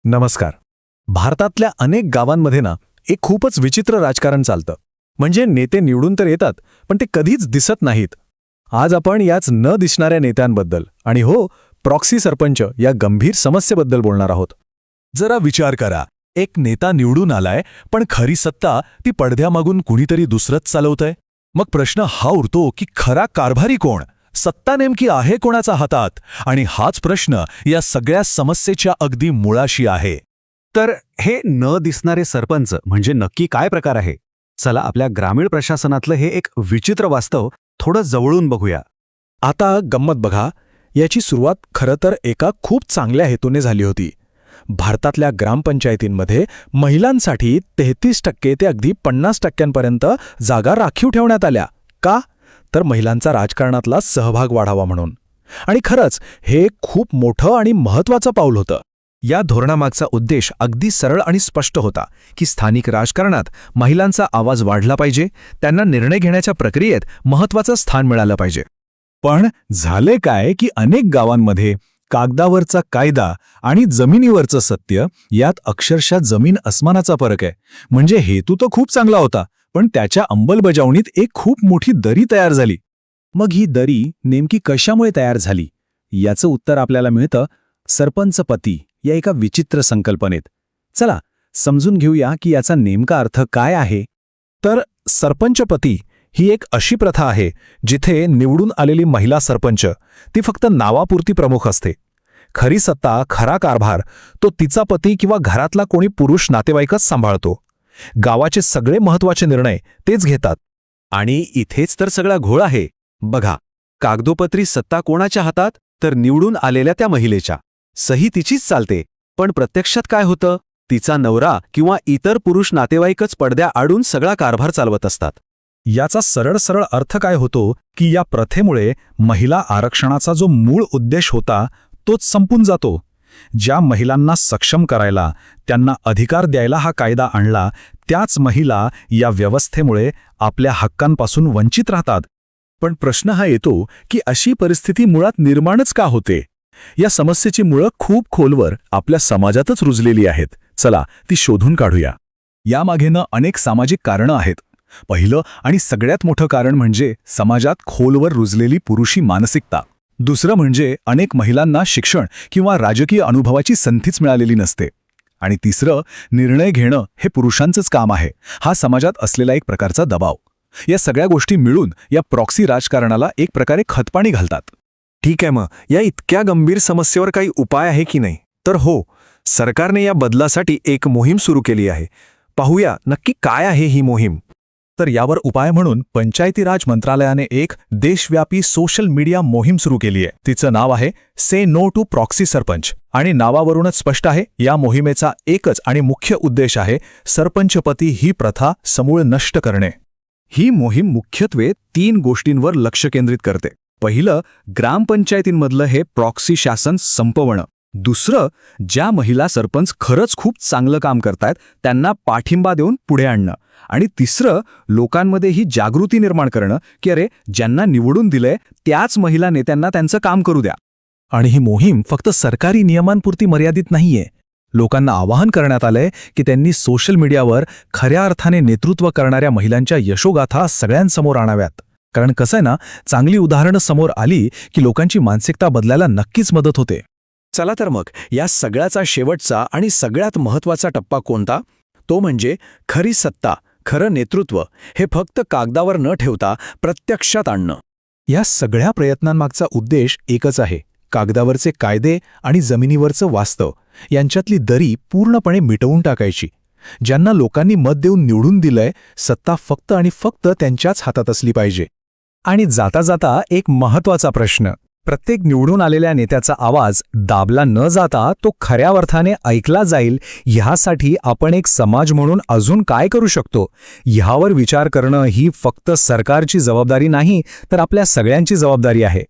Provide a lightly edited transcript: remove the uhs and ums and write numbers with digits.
नमस्कार. भारतातल्या अनेक गावांमध्ये ना एक खूपच विचित्र राजकारण चालतं. म्हणजे नेते निवडून तर येतात, पण ते कधीच दिसत नाहीत. आज आपण याच न दिसणाऱ्या नेत्यांबद्दल आणि प्रॉक्सी सरपंच या गंभीर समस्येबद्दल बोलणार आहोत. जरा विचार करा, एक नेता निवडून आलाय, पण खरी सत्ता ती पडद्यामागून कुणीतरी दुसरंच चालवतंय. मग प्रश्न हा उरतो की खरा कारभारी कोण, सत्ता नेमकी आहे कोणाचा हातात? आणि हाच प्रश्न या सगळ्या समस्येच्या अगदी मुळाशी आहे. तर हे न दिसणारे सरपंच म्हणजे नक्की काय प्रकार आहे? चला आपल्या ग्रामीण प्रशासनातलं हे एक विचित्र वास्तव थोडं जवळून बघूया. आता गंमत बघा, याची सुरुवात खरं तर एका खूप चांगल्या हेतूने झाली होती. भारतातल्या ग्रामपंचायतींमध्ये महिलांसाठी 33% ते अगदी 50% जागा राखीव ठेवण्यात आल्या. का? तर महिलांचा राजकारणातला सहभाग वाढावा म्हणून. आणि खरंच हे खूप मोठं आणि महत्त्वाचं पाऊल होतं. या धोरणामागचा उद्देश अगदी सरळ आणि स्पष्ट होता की स्थानिक राजकारणात महिलांचा आवाज वाढला पाहिजे, त्यांना निर्णय घेण्याच्या प्रक्रियेत महत्त्वाचं स्थान मिळालं पाहिजे. पण झाले काय की अनेक गावांमध्ये कागदावरचा कायदा आणि जमिनीवरचं सत्य यात अक्षरशः जमीन अस्मानाचा फरक आहे. म्हणजे हेतू तर खूप चांगला होता, पण त्याच्या अंमलबजावणीत एक खूप मोठी दरी तयार झाली. मग ही दरी नेमकी कशामुळे तयार झाली याचं उत्तर आपल्याला मिळतं सरपंच पती या एका विचित्र संकल्पनेत. चला समजून घेऊया की याचा नेमका अर्थ काय आहे. तर सरपंच पती ही एक अशी प्रथा आहे जिथे निवडून आलेली महिला सरपंच ती फक्त नावापुरती प्रमुख असते. खरी सत्ता, खरा कारभार तो तिचा पती किंवा घरातला कोणी पुरुष नातेवाईकच सांभाळतो. गावाचे सगळे महत्त्वाचे निर्णय तेच घेतात. आणि इथेच तर सगळा घोळ आहे. बघा, कागदोपत्री सत्ता कोणाच्या हातात? तर निवडून आलेल्या त्या महिलेच्या. सही तिचीच चालते, पण प्रत्यक्षात काय होतं? तिचा नवरा किंवा इतर पुरुष नातेवाईकच पडद्या आडून सगळा कारभार चालवत असतात. याचा सरळ अर्थ काय होतो की या प्रथेमुळे महिला आरक्षणाचा जो मूळ उद्देश होता तोच संपून जातो. ज्या महिलांना सक्षम करायला, त्यांना अधिकार द्यायला हा कायदा आणला, त्याच महिला या व्यवस्थेमुळे आपल्या हक्कांपासून वंचित राहतात. पण प्रश्न हा येतो की अशी परिस्थिती मुळात निर्माणच का होते? या समस्येची मुळं खूप खोलवर आपल्या समाजातच रुजलेली आहेत. चला ती शोधून काढूया. यामागेनं अनेक सामाजिक कारणं आहेत. पहिलं आणि सगळ्यात मोठं कारण म्हणजे समाजात खोलवर रुजलेली पुरुषी मानसिकता. दुसरं म्हणजे अनेक महिलांना शिक्षण किंवा राजकीय अनुभवाची संधीच मिळालेली नसते. आणि तिसरं, निर्णय घेणं हे पुरुषांचंच काम आहे हा समाजात असलेला एक प्रकारचा दबाव. या सगळ्या गोष्टी मिळून या प्रॉक्सी राजकारणाला एक प्रकारे खतपाणी घालतात. ठीक आहे, मग या इतक्या गंभीर समस्येवर काही उपाय आहे की नाही? तर हो, सरकारने या बदलासाठी एक मोहीम सुरू केली आहे. पाहूया नक्की काय आहे ही मोहीम. तर यावर उपाय म्हणून पंचायती राज मंत्रालयाने एक देशव्यापी सोशल मीडिया मोहीम सुरू केली आहे. तिचं नाव आहे से नो टू प्रॉक्सी सरपंच. आणि नावावरूनच स्पष्ट आहे, या मोहिमेचा एकच आणि मुख्य उद्देश आहे सरपंचपती ही प्रथा समूळ नष्ट करणे. ही मोहीम मुख्यत्वे 3 गोष्टींवर लक्ष केंद्रित करते. पहिलं, ग्रामपंचायतींमधलं हे प्रॉक्सी शासन संपवणं. दुसरं, ज्या महिला सरपंच खरंच खूप चांगलं काम करतायत त्यांना पाठिंबा देऊन पुढे आणणं. आणि तिसरं, लोकांमध्ये ही जागृती निर्माण करणं की अरे, ज्यांना निवडून दिलंय त्याच महिला नेत्यांना त्यांचं काम करू द्या. आणि ही मोहीम फक्त सरकारी नियमांपुरती मर्यादित नाहीये. लोकांना आवाहन करण्यात आलंय की त्यांनी सोशल मीडियावर खऱ्या अर्थाने नेतृत्व करणाऱ्या महिलांच्या यशोगाथा सगळ्यांसमोर आणाव्यात. कारण कसं आहे ना, चांगली उदाहरणं समोर आली की लोकांची मानसिकता बदलायला नक्कीच मदत होते. चला तर मग या सगळ्याचा शेवटचा आणि सगळ्यात महत्त्वाचा टप्पा कोणता? तो म्हणजे खरी सत्ता, खरं नेतृत्व हे फक्त कागदावर न ठेवता प्रत्यक्षात आणणं. या सगळ्या प्रयत्नांमागचा उद्देश एकच आहे, कागदावरचे कायदे आणि जमिनीवरचं वास्तव यांच्यातली दरी पूर्णपणे मिटवून टाकायची. ज्यांना लोकांनी मत देऊन निवडून दिलंय, सत्ता फक्त आणि फक्त त्यांच्याच हातात असली पाहिजे. आणि जाता जाता एक महत्त्वाचा प्रश्न, प्रत्येक निवडून आलेल्या नेत्याचा आवाज दाबला न जाता तो खऱ्या अर्थाने ऐकला जाईल, ह्यासाठी आपण एक समाज म्हणून अजून काय करू शकतो ह्यावर विचार करणं ही फक्त सरकारची जबाबदारी नाही, तर आपल्या सगळ्यांची जबाबदारी आहे.